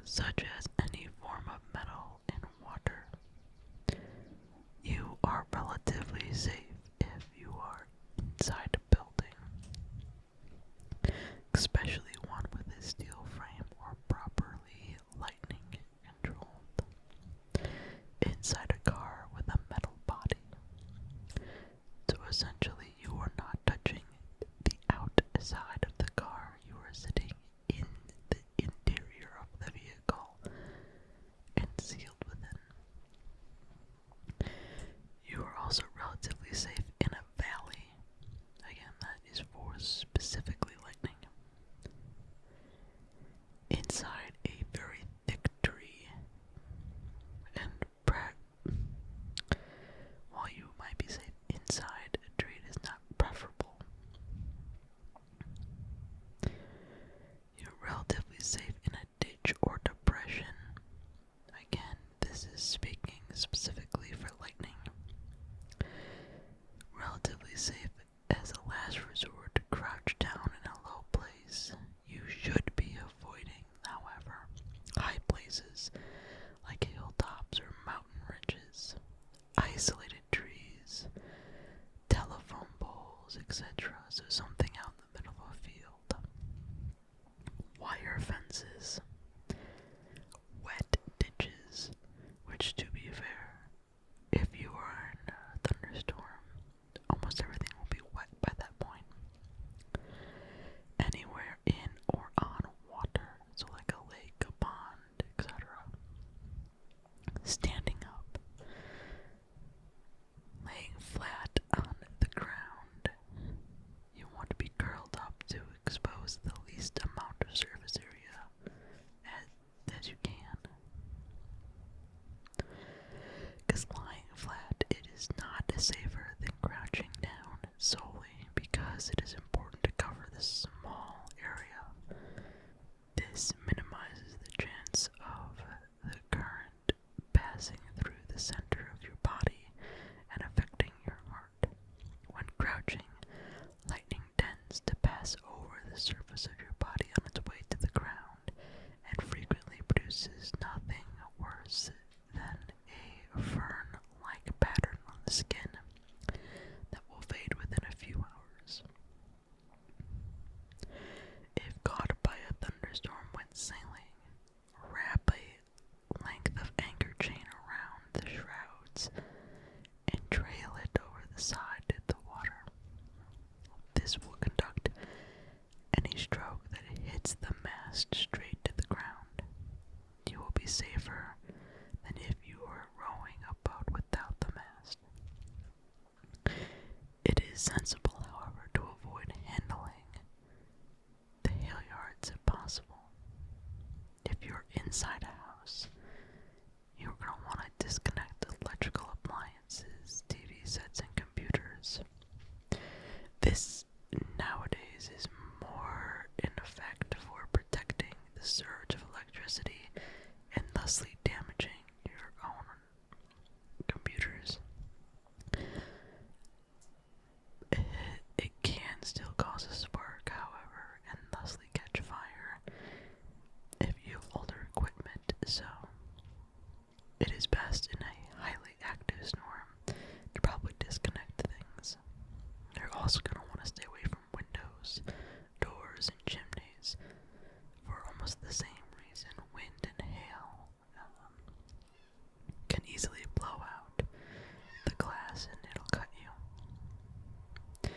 such as any form of metal in water. You are relatively safe if you are inside a building, especially one with a steel frame or properly lightning controlled. Inside a car with a metal body. So essentially you are not touching the outside of the car, you are sitting in the interior of the vehicle and sealed within. You are also relatively safe in a valley. Again, that is for specifically lightning. Inside a very thick tree, and while you might be safe inside, a tree is not preferable. You're relatively safe in a ditch or depression. Again, this is speaking specifically for lightning. Relatively safe as a last resort to crouch down in a low place. You should be avoiding, however, high places like hilltops or mountain ridges, isolated trees, telephone poles, etc. So something out in the middle of a field. Wire fences, wet ditches, which, to be fair, if you are in a thunderstorm, almost everything will be wet by that point. Anywhere in or on water, so like a lake, a pond, etc. Standing up, laying flat on the ground. You want to be curled up to expose the least amount of surface area as you can. Because lying flat, it is not safer than crouching down solely because it is important to cover this small area. This minimizes the chance of the current passing through the center of your body and affecting your heart. When crouching, lightning tends to pass over the surface of your body on its way to the ground and frequently produces nothing worse than a fern-like pattern on the skin that will fade within a few hours. If caught by a thunderstorm when sailing, wrap a length of anchor chain around the shrouds and trail it over the side of the water. This will conduct any stroke that hits the mast straight to the ground. You will be safer than if you were rowing a boat without the mast. It is sensible, however, to avoid handling the halyards if possible. If you're inside a house, you're going to want to disconnect electrical appliances, TV sets, and computers. This nowadays is more in effect for protecting the surge of electricity and thusly damaging your own computers. It can still cause a spark, however, and thusly catch fire if you have older equipment, so it is best in a highly active storm to probably disconnect things. You're also going to want to stay away from windows, doors, and chimneys for almost the same reason. Wind and hail can easily blow out the glass and it'll cut you.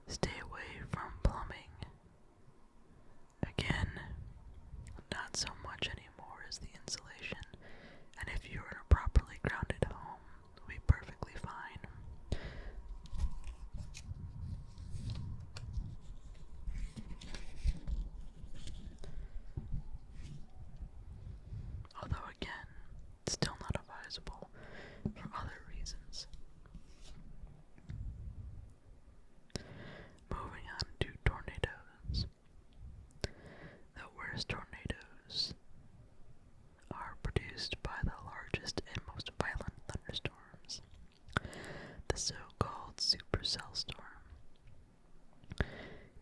Stay away from plumbing. Again, not so much anymore as the insulation, and if you're in a properly grounded home, it'll be perfectly fine. Although again, still not advisable for other reasons. Moving on to tornadoes. The worst tornadoes are produced by the largest and most violent thunderstorms, the so-called supercell storm.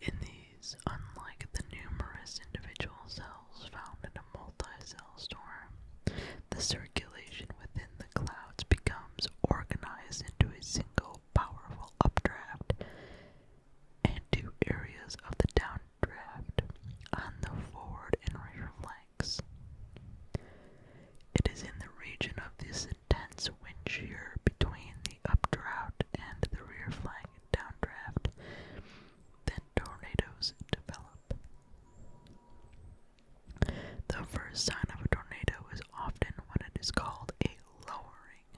In these, unlike the numerous individual cells found in a multi circulation within the clouds becomes organized into a single powerful updraft and two areas of the downdraft on the forward and rear flanks. It is in the region of this intense wind shear between the updraft and the rear flank downdraft that tornadoes develop. The first sign of a tornado is often what it is called a lowering,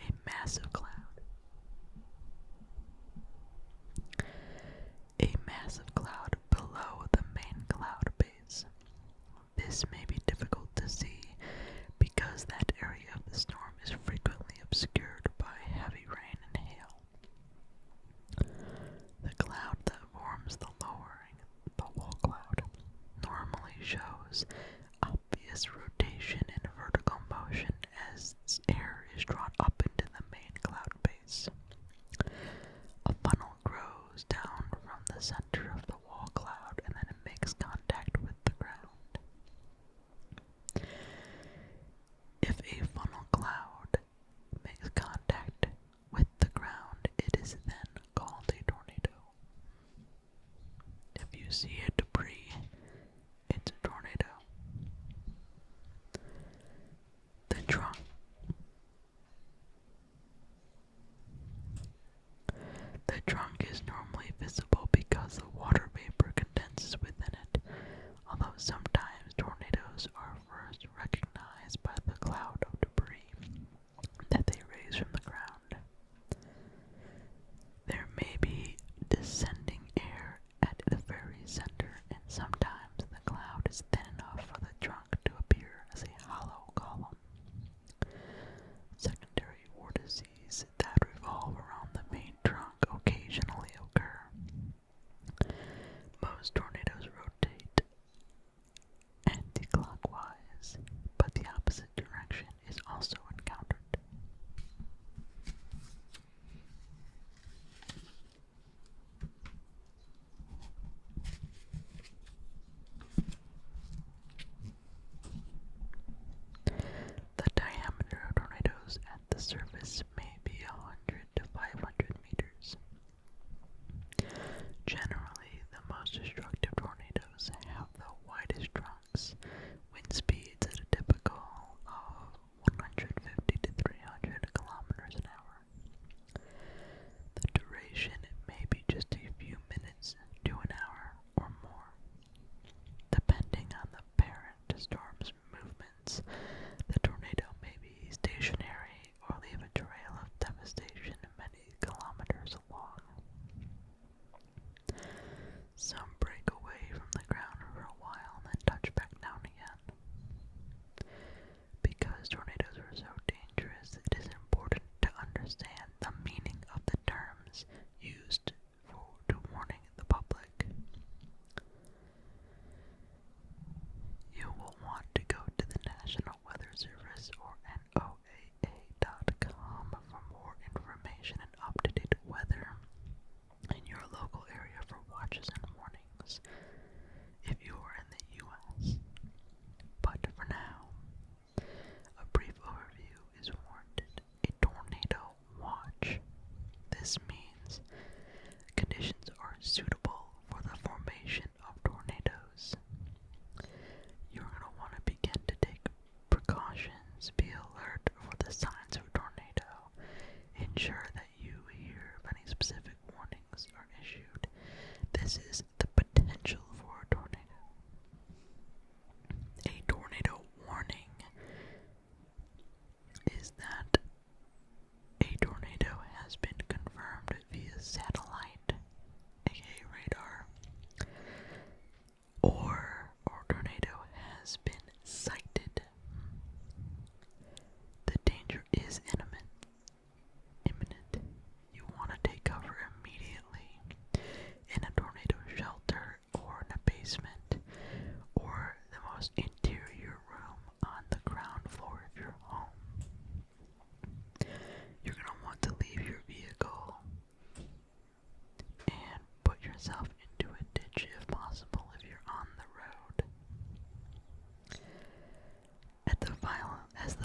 a massive cloud. A massive cloud below the main cloud base. This may be difficult to see because that area of the storm is frequently obscured by heavy rain and hail. The cloud that forms the lowering, the wall cloud, normally shows obvious rotation and vertical motion as air is drawn up into the main cloud base. A funnel grows down from the center of the wall cloud and then it makes contact with the ground. If a funnel cloud makes contact with the ground, it is then called a tornado. If you see a debris, it's a tornado. The trunk. The trunk is normally visible because the water vapor condenses within it, although sometimes tornadoes are first recognized by the cloud of debris that they raise from the ground. There may be descending air at the very center, and sometimes the cloud is thin enough for the trunk to appear as a hollow column. Secondary vortices that revolve around the main trunk occasionally occur. Most tornadoes rotate anti-clockwise, but the opposite direction is also encountered. The diameter of tornadoes at the surface may be 100 to 500 meters. Generally, the most destructive tornadoes have the widest trunks, wind speeds at a typical of 150 to 300 kilometers an hour. The duration may be just a few minutes to an hour or more. Depending on the parent storm's movements, the tornado may be stationary or leave a trail of devastation many kilometers long. Some break away from the ground for a while and then touch back down again. Because tornadoes are so dangerous, it is important to understand the meaning of the terms used to warning the public. You will want to go to the National Weather Service or NOAA.com for more information and up-to-date weather in your local area for watches and warnings if you are in the U.S. But for now, a brief overview is warranted. A tornado watch. This means conditions are suitable for the formation of tornadoes. You're going to want to begin to take precautions, be alert for the signs of a tornado, ensure that you hear if any specific warnings are issued. This is the potential for a tornado. A tornado warning is that a tornado has been confirmed via satellite, aka radar, or a tornado has been sighted. The danger is imminent. You want to take cover immediately in a tornado shelter or in a basement or the most interior room on the ground floor of your home. You're going to want to leave your vehicle and put yourself into a ditch if possible if you're on the road. As the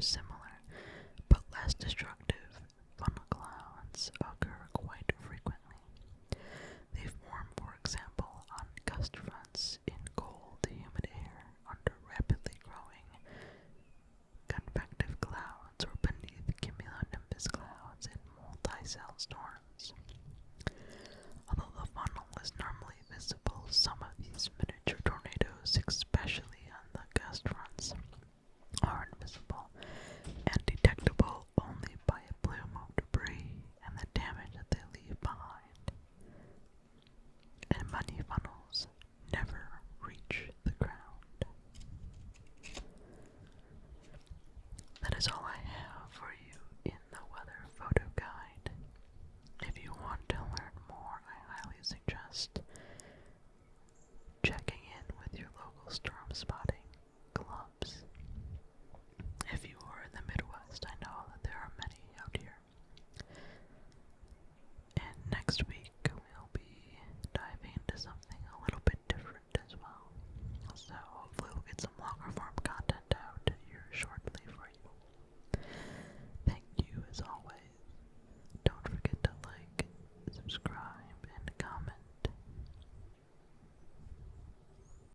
similar, but less destructive, funnel clouds occur quite frequently. They form, for example, on gust fronts in cold, humid air under rapidly growing convective clouds or beneath cumulonimbus clouds in multi-cell storms. Although the funnel is normally visible, some of these miniature tornadoes, especially on the gust fronts, are invisible and detectable only by a plume of debris and the damage that they leave behind. And many funnels never reach the ground. That is all I have for you in the weather photo guide. If you want to learn more, I highly suggest checking in with your local storm spotting clubs. If you are in the Midwest, I know that there are many out here. And next week we'll be diving into something